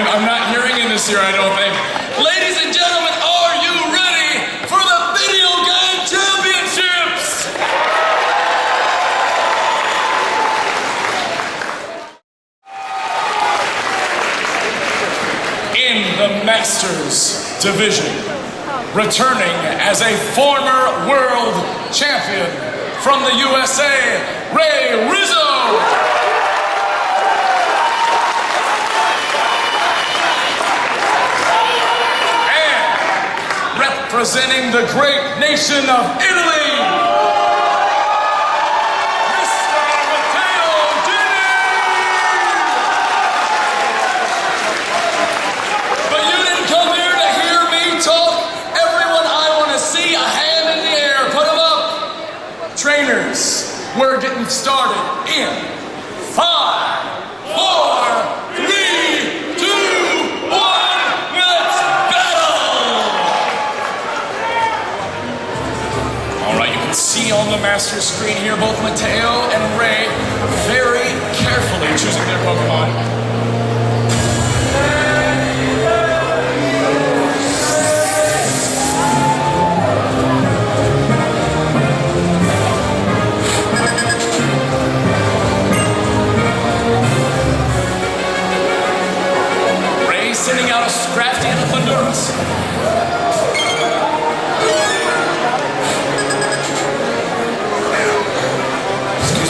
I'm not hearing in this year, I don't think. Ladies and gentlemen, are you ready for the Video Game Championships? In the Masters division, returning as a former world champion from the USA, Ray Rizzo. Representing the great nation of Italy, Mr. Matteo Dini! But you didn't come here to hear me talk. Everyone, I want to see a hand in the air. Put them up. Trainers, we're getting started in 5, 4, 3, 2, 1, let's battle! See on the master screen here both Matteo and Ray very carefully choosing their Pokemon. Ray sending out a Scrafty and a Thunderous.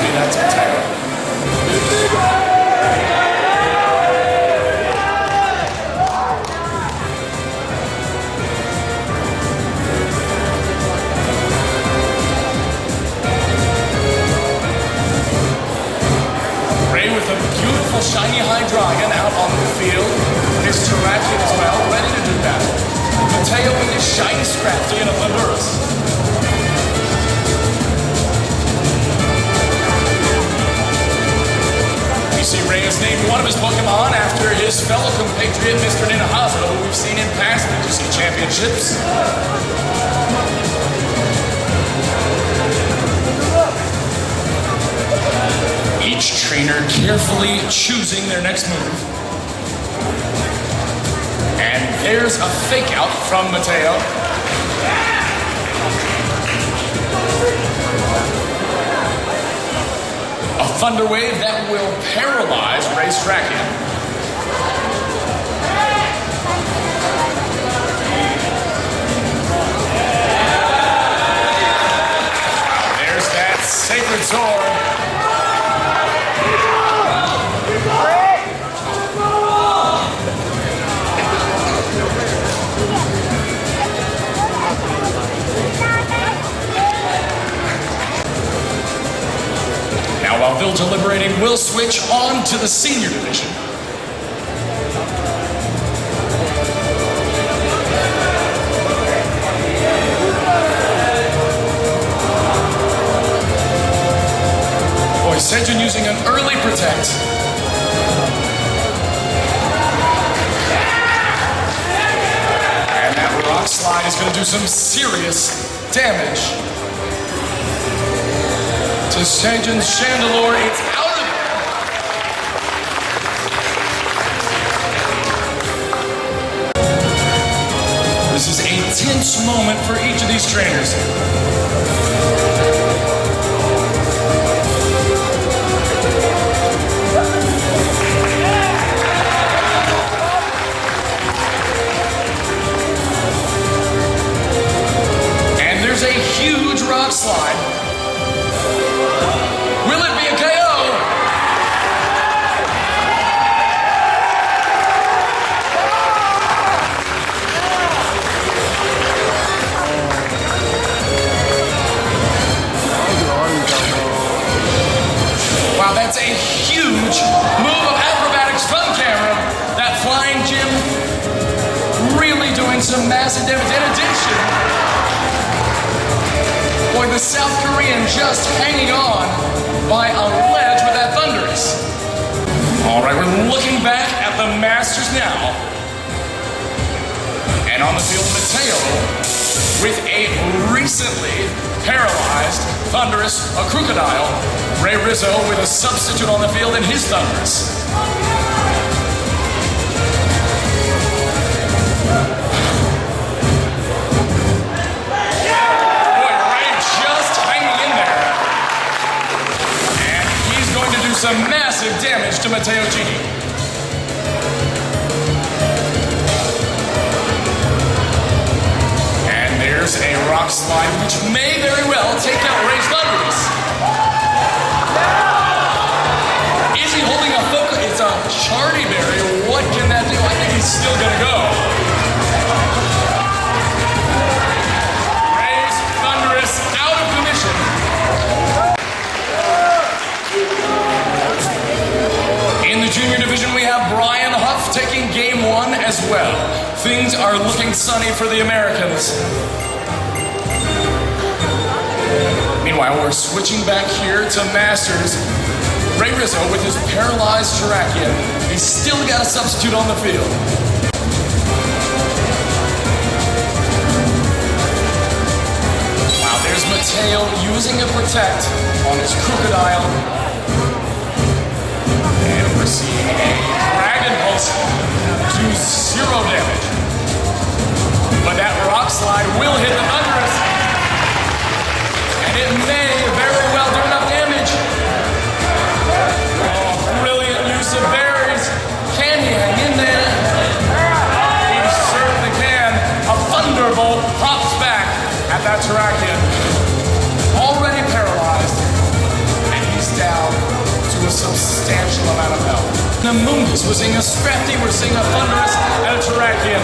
That's Matteo. Ray with a beautiful shiny Hydreigon out on the field. His Terrakion as well, ready to do battle. Matteo with his shiny Scrafty and a Thunderous. You see Ray has named one of his Pokemon after his fellow compatriot, Mr. Ninahaza, who we've seen in past PGC championships. Each trainer carefully choosing their next move. And there's a fake out from Matteo. A Thunder Wave that will paralyze Ray's Trakion. There's that Sacred Sword. Now, while they're deliberating, we'll switch on to the senior division. Boy, Sejun using an early protect. And that Rock Slide is going to do some serious damage. To Sejun's Chandelure, it's out of there. This is a tense moment for each of these trainers. And there's a huge Rock Slide. Will it be a KO? Wow, that's a huge move of acrobatics from camera. That flying gym really doing some massive damage. In addition, boy, the South Korean just hanging on by a ledge with that Thunderous. All right, we're looking back at the Masters now. And on the field, Matteo with a recently paralyzed Thunderous, a Crocodile. Ray Rizzo with a substitute on the field in his Thunderous. massive damage to Matteo Gini. And there's a rock slide, which may very well take out Ray's Thunderous. Is he holding a focus? It's a Chardy Berry. What can that do? I think he's still gonna go. Ray's Thunderous out of commission. In the junior division, we have Brian Huff taking game one as well. Things are looking sunny for the Americans. Meanwhile, we're switching back here to Masters. Ray Rizzo with his paralyzed Terrakion. He's still got a substitute on the field. Wow, there's Matteo using a Protect on his Crocodile. And we're seeing a Dragon Pulse do 0 damage. But that Rock Slide will hit the Thunderous. And it may very well do enough damage. Oh, brilliant use of berries. Can he hang in there? He certainly can. A Thunderbolt pops back at that Terrakion. Already paralyzed. And he's down to a substantial amount of health. The Mundus was seeing a Scrafty, we're seeing a Thunderous and a Terrakion.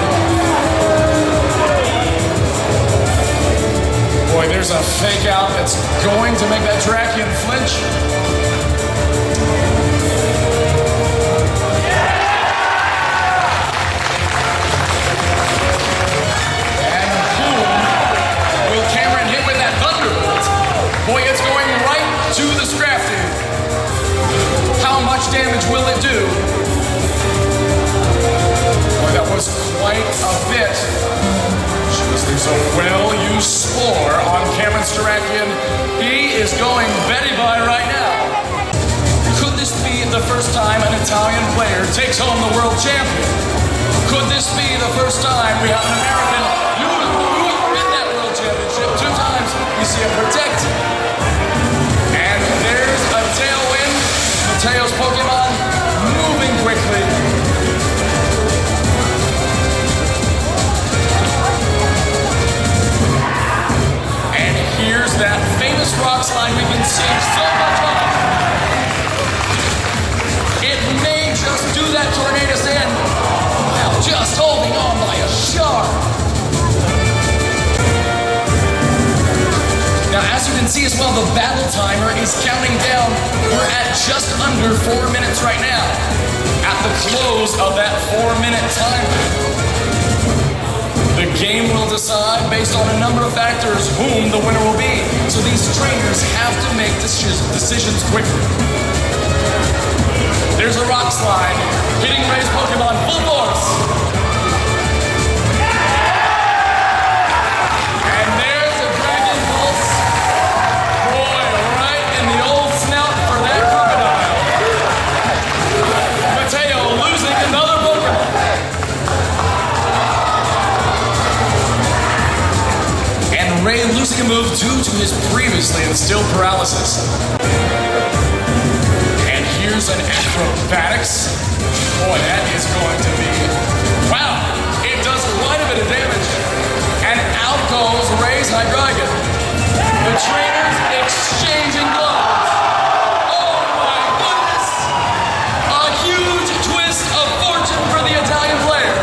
Boy, there's a fake out that's going to make that Terrakion flinch. And boom, will Cameron hit with that Thunderbolt? Boy, it's going right to the Scrafty. How much damage will it do? Boy, that was quite a bit. There's a well-used Spore on Cameron's Terrakion. He is going Betty Bye right now. Could this be the first time an Italian player takes home the world champion? Could this be the first time we have an American win that world championship 2 times? We see a Protect. And there's a tailwind. Matteo's Pokemon moving quickly. And here's that famous rock slide we've been seeing so much of. It may just do that Tornadus in. Now just holding on by a shard. Now, as you can see as well, the battle timer is counting down. We're at just under 4 minutes right now. At the close of that 4-minute timer. The game will decide based on a number of factors whom the winner will be. So these trainers have to make decisions quickly. There's a rock slide hitting Ray's Pokemon full force. And there's a Dragon Pulse. Boy, right in the old snout for that Crocodile. Matteo losing another Pokemon. Ray losing a move due to his previously instilled paralysis. And here's an Acrobatics. Boy, that is going to be... Wow! It does quite a bit of damage. And out goes Ray's Hydreigon. The trainers exchanging blows. Oh my goodness! A huge twist of fortune for the Italian player.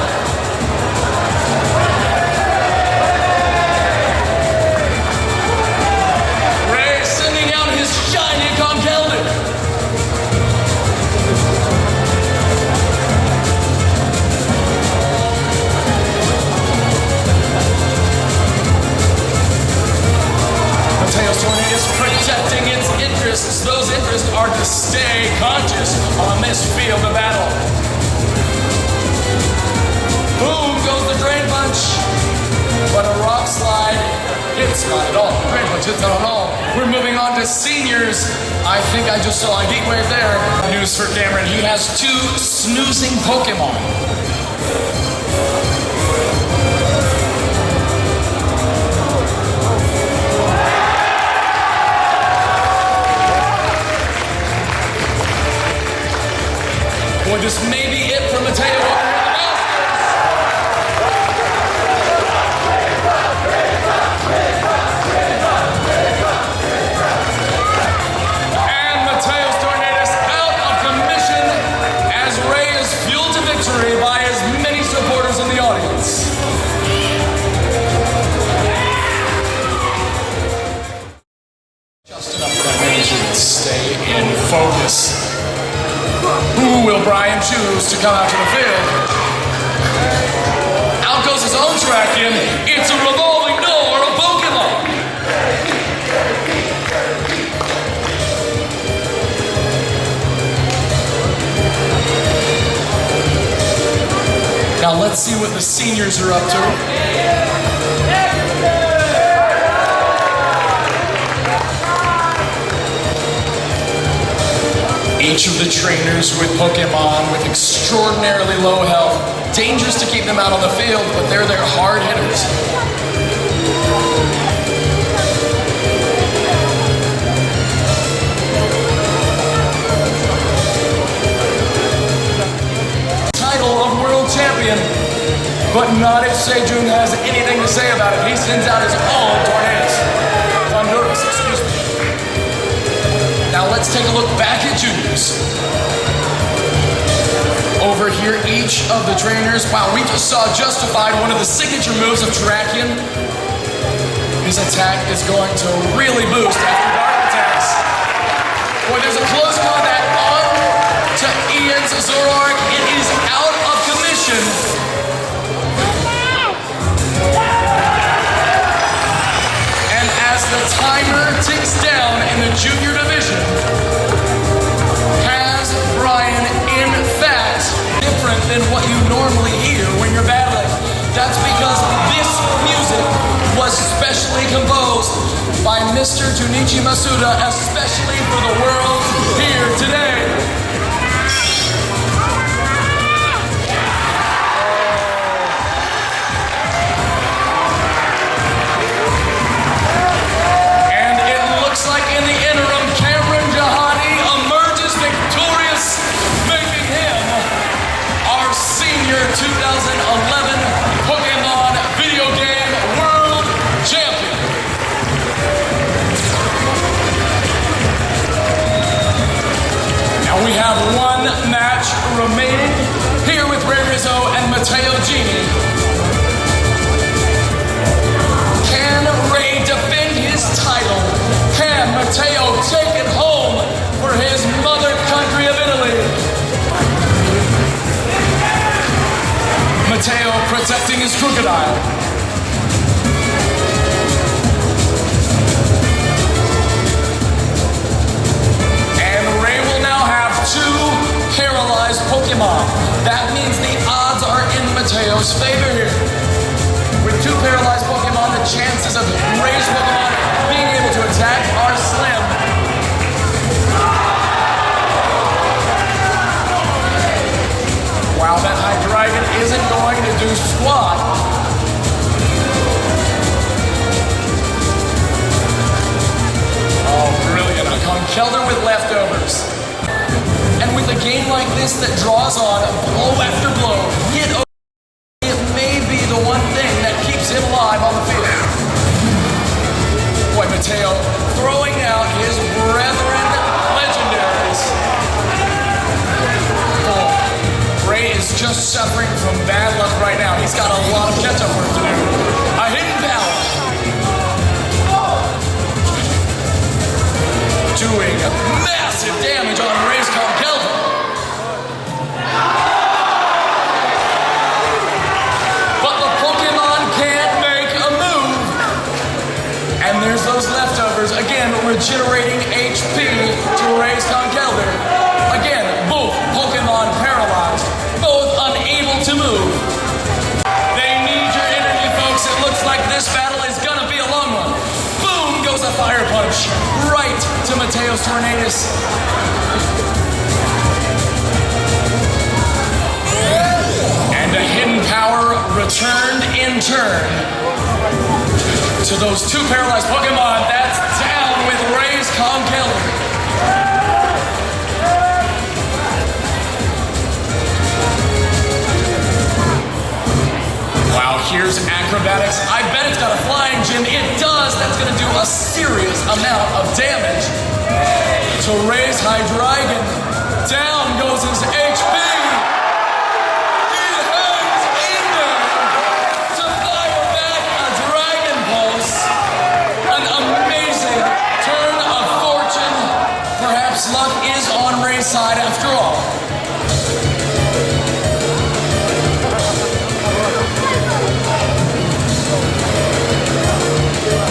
Shiny Conkeldurr. Matteo's Tornadus protecting its interests. Those interests are to stay conscious on this field of battle. Boom goes the Drain Punch. But a Rock Slide hits not at all. Drain Punch hits not at all. We're moving on to seniors. I think I just saw a heat wave there. News for Cameron. He has 2 snoozing Pokemon. Boy, this may be it for Mateo over here in the Masters. And Mateo's Tornadoes out of commission as Ray is fueled to victory by as many supporters in the audience. Just enough that means you can stay in focus. Who will Brian choose to come out to the field? Out goes his own track in. It's a revolving door of Pokemon. Now let's see what the seniors are up to. Each of the trainers with Pokemon with extraordinarily low health. Dangerous to keep them out on the field, but they're their hard hitters. Title of World Champion, but not if Sejun has anything to say about it. He sends out his own Tornadoes. Honduras, excuse me. Now let's take a look back at juniors. Over here, each of the trainers, wow, we just saw Justified, one of the signature moves of Terrakion. His attack is going to really boost after guard attacks. Boy, there's a close combat on to Ian's Zoroark. It is out of commission. And as the timer ticks down in the junior division, has Brian in fact different than what you normally hear when you're battling? That's because this music was specially composed by Mr. Junichi Masuda, especially for the world here today. We have one match remaining here with Ray Rizzo and Mateo Genie. Can Ray defend his title? Can Mateo take it home for his mother country of Italy? Mateo protecting his crocodile. Two paralyzed Pokemon. That means the odds are in Mateo's favor here. With two paralyzed Pokemon, the chances of Ray's Pokemon being able to attack are slim. Wow, that Hydreigon isn't going to do squat. Oh, brilliant. A Conkeldurr with leftovers. And with a game like this that draws on blow after blow, it may be the one thing that keeps him alive on the field. Boy, Mateo throwing out his brethren legendaries. Oh, Ray is just suffering from bad luck right now. He's got a lot of catch-up work to do. A hidden power. Doing massive damage on Ray's Conkeldurr. But the Pokemon can't make a move. And there's those leftovers, again, regenerating HP to Ray's Conkeldurr. Again, both Pokemon paralyzed, both unable to move. They need your energy, folks. It looks like this battle is gonna be a long one. Boom goes a fire punch right to Mateo's Tornadoes. And a hidden power returned in turn to those two paralyzed Pokemon. That's down with Ray's Conkeldurr. acrobatics. I bet it's got a flying gym. It does. That's going to do a serious amount of damage to Ray's Hydreigon. Down goes his HP. He hangs in there to fire back a Dragon Pulse. An amazing turn of fortune. Perhaps luck is on Ray's side after all.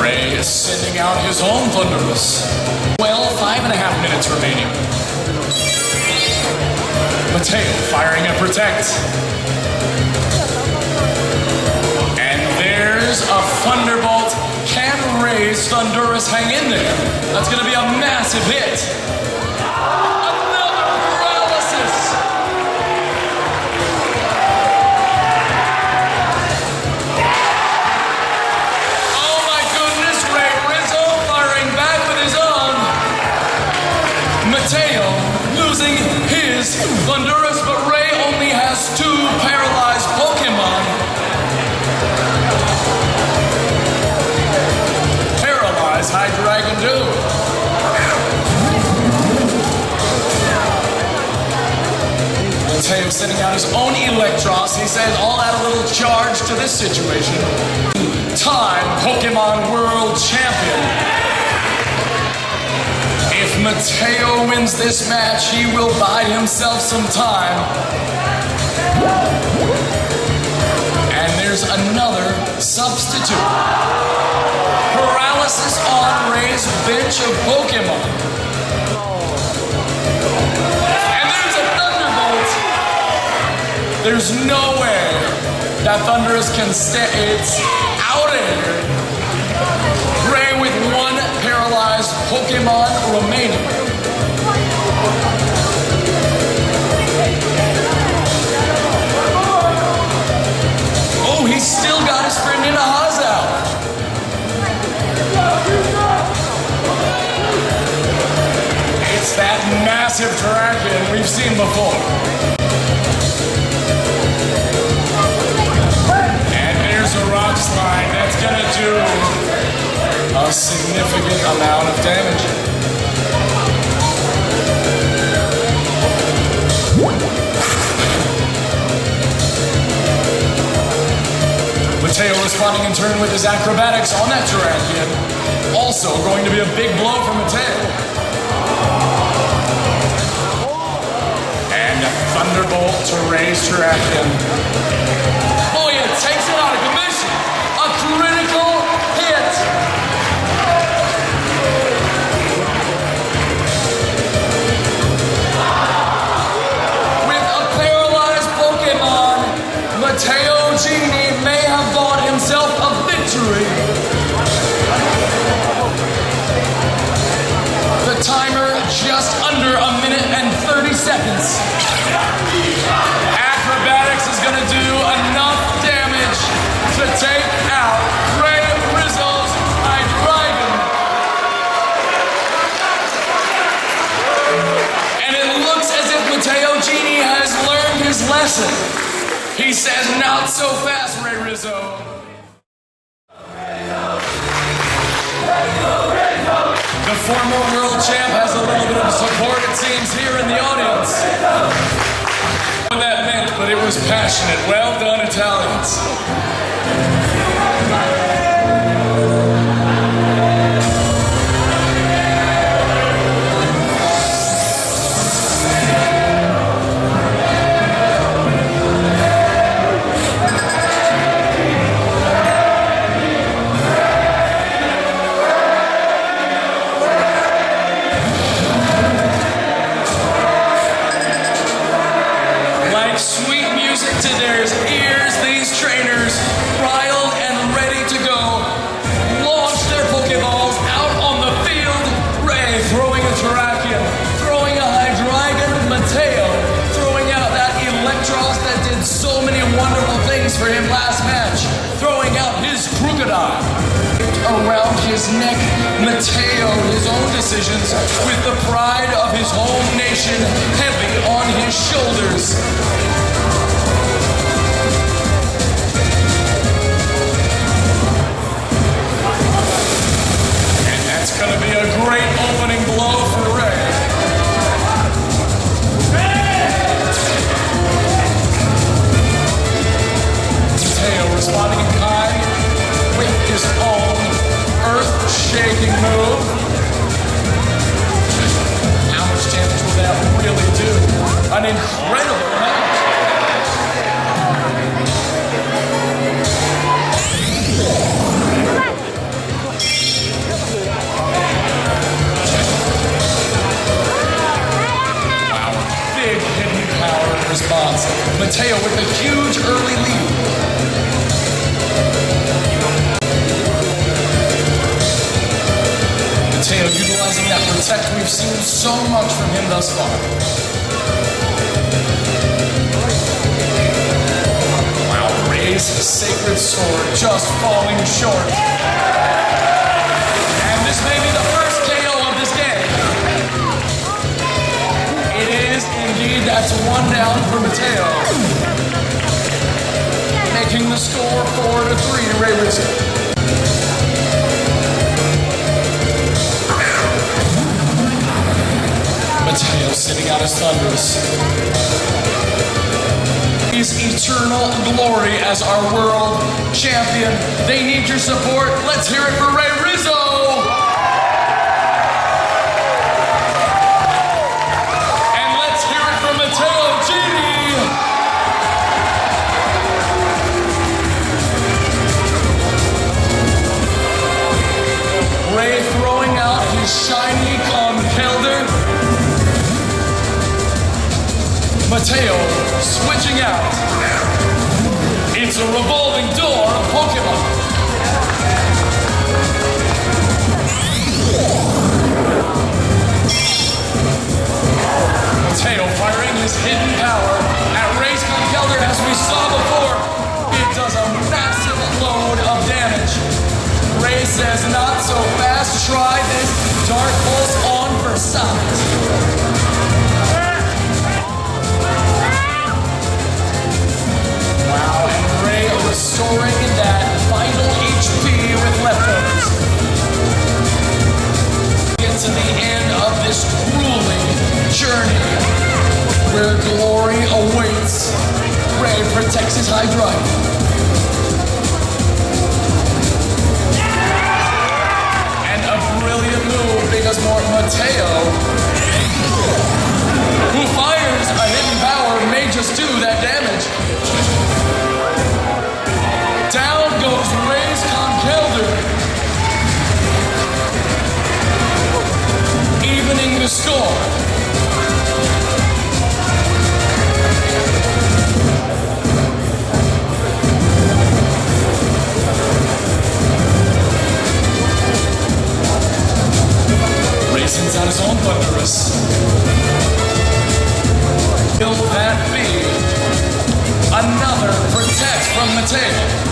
Ray is sending out his own Thunderous. Well, 5.5 minutes remaining. Mateo firing a Protect. And there's a Thunderbolt. Can Ray's Thunderous hang in there? That's going to be a massive hit. Another paralysis. Oh my goodness, Ray Rizzo firing back with his own. Mateo losing his Thunderous, but Ray only has 2 paralyzed Pokemon. Paralyzed Hydreigon too. Mateo sending out his own Electros. He says, I'll add a little charge to this situation. Time Pokemon World Champion. If Mateo wins this match, he will buy himself some time. And there's another substitute. Paralysis on Ray's bench of Pokemon. And there's a Thunderbolt. There's no way that Thunderous can stay. It's out of here. Ray with 1 paralyzed Pokemon remaining. Oh, he's still got his friend in a Haas out. It's that massive Terrakion we've seen before. And there's a Rock Slide that's gonna do a significant amount of damage. Mateo responding in turn with his acrobatics on that Terrakion. Also going to be a big blow for Mateo. And a Thunderbolt to Ray's Terrakion. Boy, it takes it out of commission. A critical hit. With a paralyzed Pokemon, Mateo Genie may have bought himself a victory. The timer just under 1 minute and 30 seconds. Acrobatics is going to do enough damage to take out Ray Rizzo's Hydreigon. And it looks as if Mateo Genie has learned his lesson. He says, not so fast, Ray Rizzo. The former world champ has a little bit of support, it seems, here in the audience. What that meant, but it was passionate. Well done, Italians. For him last match, throwing out his crocodile around his neck. Mateo, his own decisions, with the pride of his home nation heavy on his shoulders. response. Mateo with a huge early lead. Mateo utilizing that protect. We've seen so much from him thus far. Wow, Ray's sacred sword just falling short. And this may be the first KO of this game. It is indeed, that's one down for Mateo. Making the score 4-3 to Ray Rizzo. Mateo sitting out his thunders. His eternal glory as our world champion. They need your support. Let's hear it for Ray Rizzo. And let's hear it for Mateo Gini. Ray throwing out his shiny Kelder. Mateo switching out. It's a revolving door of Pokemon. Mateo firing his hidden power at Ray's Kelder as we saw before. It does a massive load of damage. Ray says not so fast, try this Dark Pulse on for size. Wow, and Ray restoring that final HP with leftovers. Get to the end of this grueling journey where glory awaits. Ray protects his high drive. And a brilliant move because Mateo, who fires a hidden power, may just do that damage. Down goes Ray's Kelder, evening the score. Ray sends out his own Thunderous. Will that be another protect from Mateo?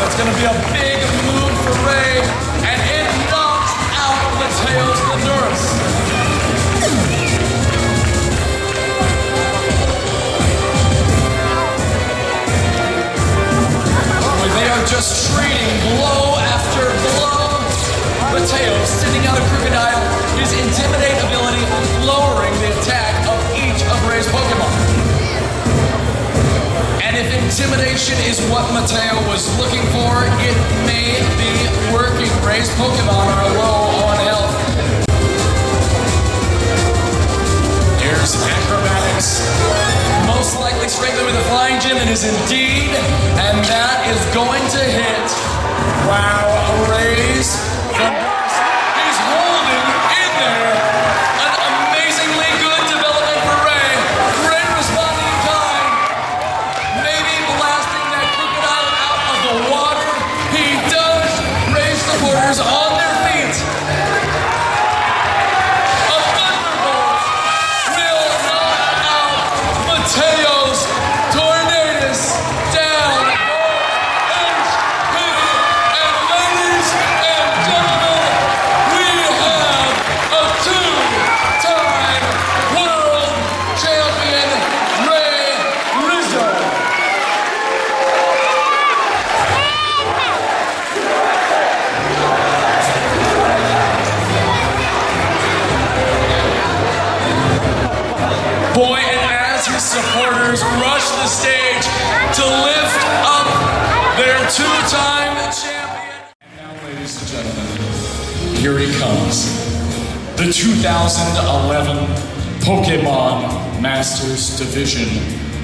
It's going to be a big move for Ray, and it knocks out Mateo's Thunderous. They are just trading blow after blow. Mateo sending out a Crocodile, his Intimidate ability lowering the attack of each of Ray's Pokemon. And if Intimidation is what Mateo was looking for, it may be working. Ray's Pokemon are low on health. There's Acrobatics. Most likely strengthened with a Flying Gym, it is indeed. And that is going to hit. Wow, Ray's Thunderous is holding in there. An amazingly good development for Ray. Ray responding in kind. Maybe blasting that Crocodile out of the water. He does. Ray's supporters on their feet. here he comes. The 2011 Pokemon Masters Division.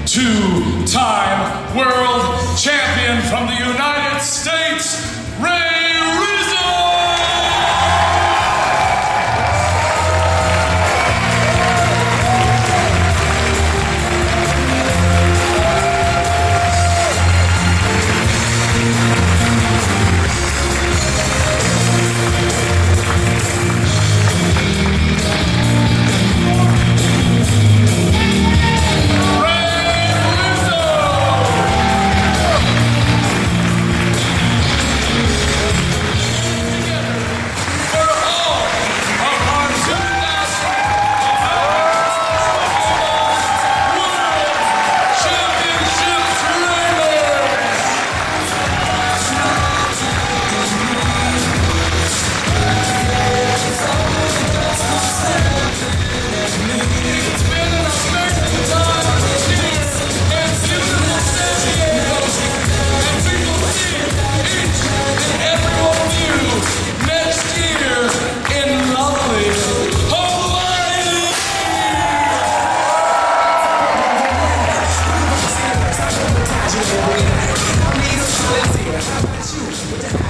Two-time world champion from the United States, Ray Rizzo! Let's